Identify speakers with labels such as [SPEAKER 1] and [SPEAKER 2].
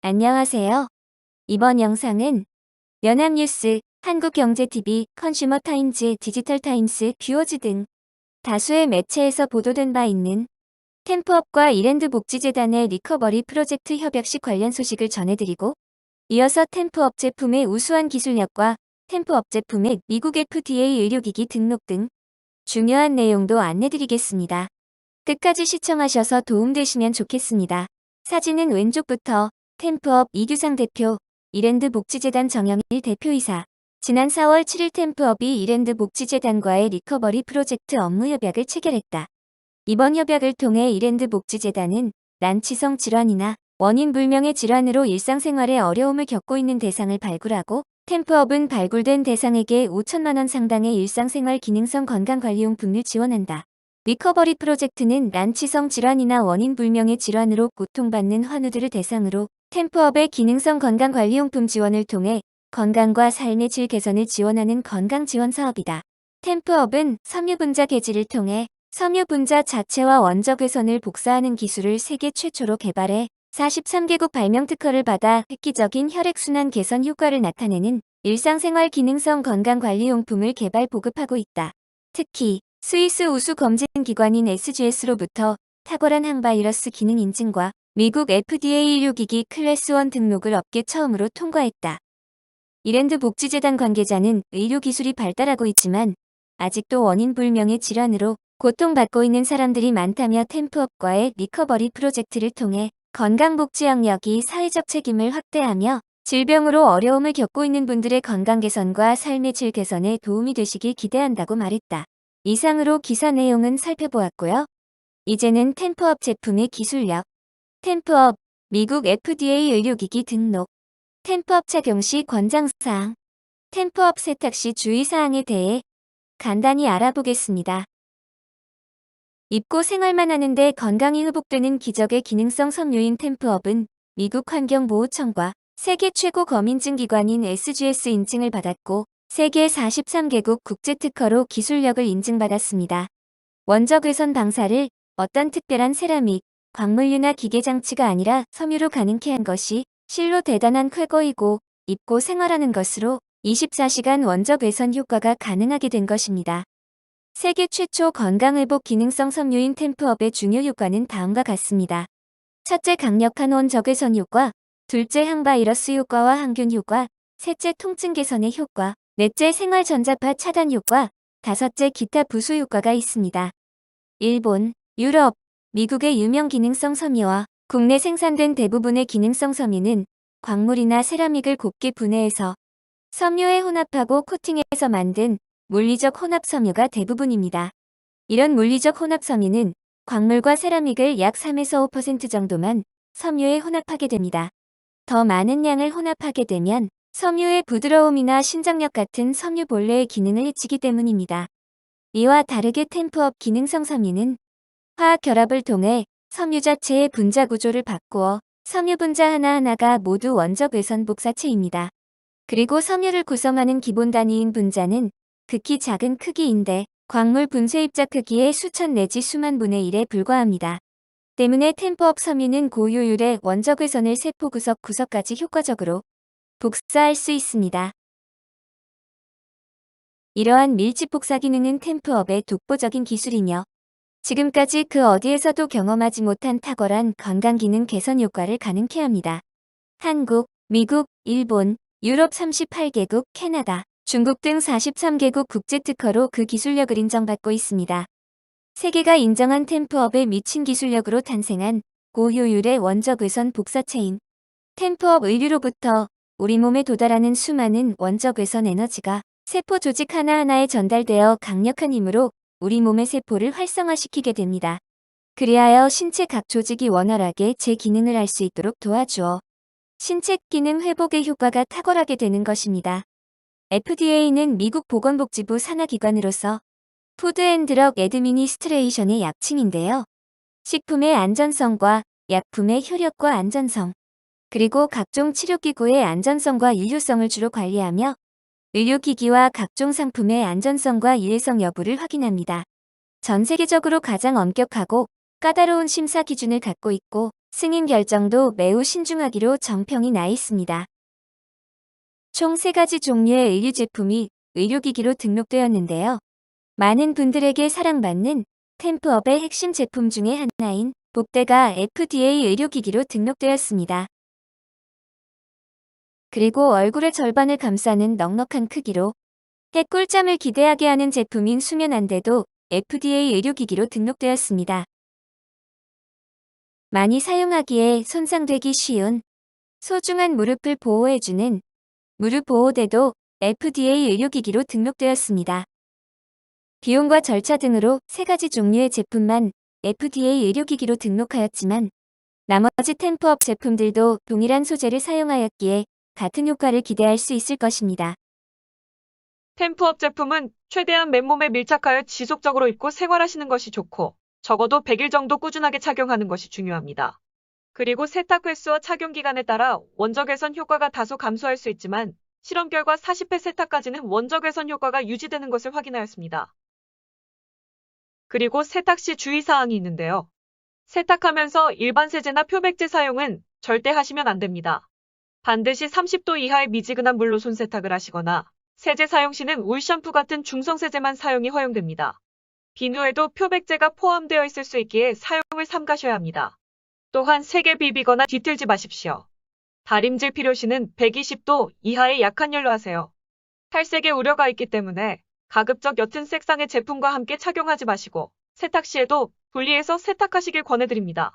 [SPEAKER 1] 안녕하세요. 이번 영상은 연합뉴스, 한국경제TV, 컨슈머타임즈, 디지털타임스, 뷰어즈 등 다수의 매체에서 보도된 바 있는 템프업과 이랜드복지재단의 리커버리 프로젝트 협약식 관련 소식을 전해드리고, 이어서 템프업 제품의 우수한 기술력과 템프업 제품의 미국 FDA 의료기기 등록 등 중요한 내용도 안내드리겠습니다. 끝까지 시청하셔서 도움되시면 좋겠습니다. 사진은 왼쪽부터 템프업 이규상 대표, 이랜드복지재단 정영일 대표이사. 지난 4월 7일 템프업이 이랜드복지재단과의 리커버리 프로젝트 업무 협약을 체결했다. 이번 협약을 통해 이랜드복지재단은 난치성 질환이나 원인 불명의 질환으로 일상생활에 어려움을 겪고 있는 대상을 발굴하고, 템프업은 발굴된 대상에게 5천만 원 상당의 일상생활 기능성 건강관리용품을 지원한다. 리커버리 프로젝트는 난치성 질환이나 원인 불명의 질환으로 고통받는 환우들을 대상으로 템프업의 기능성 건강관리용품 지원을 통해 건강과 삶의 질 개선을 지원하는 건강지원 사업이다. 템프업은 섬유분자 개질을 통해 섬유분자 자체와 원적외선을 복사하는 기술을 세계 최초로 개발해 43개국 발명 특허를 받아 획기적인 혈액순환 개선 효과를 나타내는 일상생활 기능성 건강관리용품을 개발 보급하고 있다. 특히 스위스 우수 검진기관인 SGS로부터 탁월한 항바이러스 기능 인증과 미국 FDA 의료기기 클래스 1 등록을 업계 처음으로 통과했다. 이랜드복지재단 관계자는 의료기술이 발달하고 있지만 아직도 원인 불명의 질환으로 고통받고 있는 사람들이 많다며 템프업과의 리커버리 프로젝트를 통해 건강복지 영역이 사회적 책임을 확대하며 질병으로 어려움을 겪고 있는 분들의 건강 개선과 삶의 질 개선에 도움이 되시길 기대한다고 말했다. 이상으로 기사 내용은 살펴보았고요. 이제는 템프업 제품의 기술력. 템프업, 미국 FDA 의료기기 등록. 템프업 착용 시 권장사항. 템프업 세탁 시 주의사항에 대해 간단히 알아보겠습니다. 입고 생활만 하는데 건강이 회복되는 기적의 기능성 섬유인 템프업은 미국 환경보호청과 세계 최고 검인증기관인 SGS 인증을 받았고, 세계 43개국 국제특허로 기술력을 인증받았습니다. 원적외선 방사를 어떤 특별한 세라믹, 광물류나 기계장치가 아니라 섬유로 가능케 한 것이 실로 대단한 쾌거이고, 입고 생활하는 것으로 24시간 원적외선 효과가 가능하게 된 것입니다. 세계 최초 건강회복 기능성 섬유인 템프업의 중요 효과는 다음과 같습니다. 첫째, 강력한 원적외선 효과. 둘째, 항바이러스 효과와 항균 효과. 셋째, 통증 개선의 효과. 넷째, 생활전자파 차단 효과. 다섯째, 기타 부수 효과가 있습니다. 일본, 유럽, 미국의 유명 기능성 섬유와 국내 생산된 대부분의 기능성 섬유는 광물이나 세라믹을 곱게 분해해서 섬유에 혼합하고 코팅해서 만든 물리적 혼합 섬유가 대부분입니다. 이런 물리적 혼합 섬유는 광물과 세라믹을 약 3에서 5% 정도만 섬유에 혼합하게 됩니다. 더 많은 양을 혼합하게 되면 섬유의 부드러움이나 신장력 같은 섬유 본래의 기능을 해치기 때문입니다. 이와 다르게 템프업 기능성 섬유는 화학 결합을 통해 섬유 자체의 분자 구조를 바꾸어 섬유 분자 하나하나가 모두 원적외선 복사체입니다. 그리고 섬유를 구성하는 기본 단위인 분자는 극히 작은 크기인데 광물 분쇄 입자 크기의 수천 내지 수만 분의 1에 불과합니다. 때문에 템프업 섬유는 고효율의 원적외선을 세포 구석구석까지 효과적으로 복사할 수 있습니다. 이러한 밀집 복사 기능은 템프업의 독보적인 기술이며 지금까지 그 어디에서도 경험하지 못한 탁월한 건강기능 개선 효과를 가능케 합니다. 한국, 미국, 일본, 유럽 38개국, 캐나다, 중국 등 43개국 국제특허로 그 기술력을 인정받고 있습니다. 세계가 인정한 템프업의 미친 기술력으로 탄생한 고효율의 원적외선 복사체인 템프업 의류로부터 우리 몸에 도달하는 수많은 원적외선 에너지가 세포 조직 하나하나에 전달되어 강력한 힘으로 우리 몸의 세포를 활성화시키게 됩니다. 그리하여 신체 각 조직이 원활하게 제 기능을 할 수 있도록 도와주어 신체 기능 회복의 효과가 탁월하게 되는 것입니다. FDA는 미국 보건복지부 산하기관으로서 푸드 앤 드럭 애드미니스트레이션의 약칭인데요. 식품의 안전성과 약품의 효력과 안전성, 그리고 각종 치료기구의 안전성과 유효성을 주로 관리하며 의료기기와 각종 상품의 안전성과 유해성 여부를 확인합니다. 전 세계적으로 가장 엄격하고 까다로운 심사 기준을 갖고 있고 승인 결정도 매우 신중하기로 정평이 나 있습니다. 총 3가지 종류의 의류 제품이 의료기기로 등록되었는데요. 많은 분들에게 사랑받는 템프업의 핵심 제품 중에 하나인 복대가 FDA 의료기기로 등록되었습니다. 그리고 얼굴의 절반을 감싸는 넉넉한 크기로 해꿀잠을 기대하게 하는 제품인 수면안대도 FDA 의료기기로 등록되었습니다. 많이 사용하기에 손상되기 쉬운 소중한 무릎을 보호해주는 무릎 보호대도 FDA 의료기기로 등록되었습니다. 비용과 절차 등으로 3가지 종류의 제품만 FDA 의료기기로 등록하였지만 나머지 템프업 제품들도 동일한 소재를 사용하였기에 같은 효과를 기대할 수 있을 것입니다.
[SPEAKER 2] 템프업 제품은 최대한 맨몸에 밀착하여 지속적으로 입고 생활하시는 것이 좋고 적어도 100일 정도 꾸준하게 착용하는 것이 중요합니다. 그리고 세탁 횟수와 착용 기간에 따라 원적 외선 효과가 다소 감소할 수 있지만 실험 결과 40회 세탁까지는 원적 외선 효과가 유지되는 것을 확인하였습니다. 그리고 세탁 시 주의사항이 있는데요. 세탁하면서 일반 세제나 표백제 사용은 절대 하시면 안 됩니다. 반드시 30도 이하의 미지근한 물로 손세탁을 하시거나 세제 사용 시는 울 샴푸 같은 중성 세제만 사용이 허용됩니다. 비누에도 표백제가 포함되어 있을 수 있기에 사용을 삼가셔야 합니다. 또한 세게 비비거나 뒤틀지 마십시오. 다림질 필요 시는 120도 이하의 약한 열로 하세요. 탈색의 우려가 있기 때문에 가급적 옅은 색상의 제품과 함께 착용하지 마시고 세탁 시에도 분리해서 세탁하시길 권해드립니다.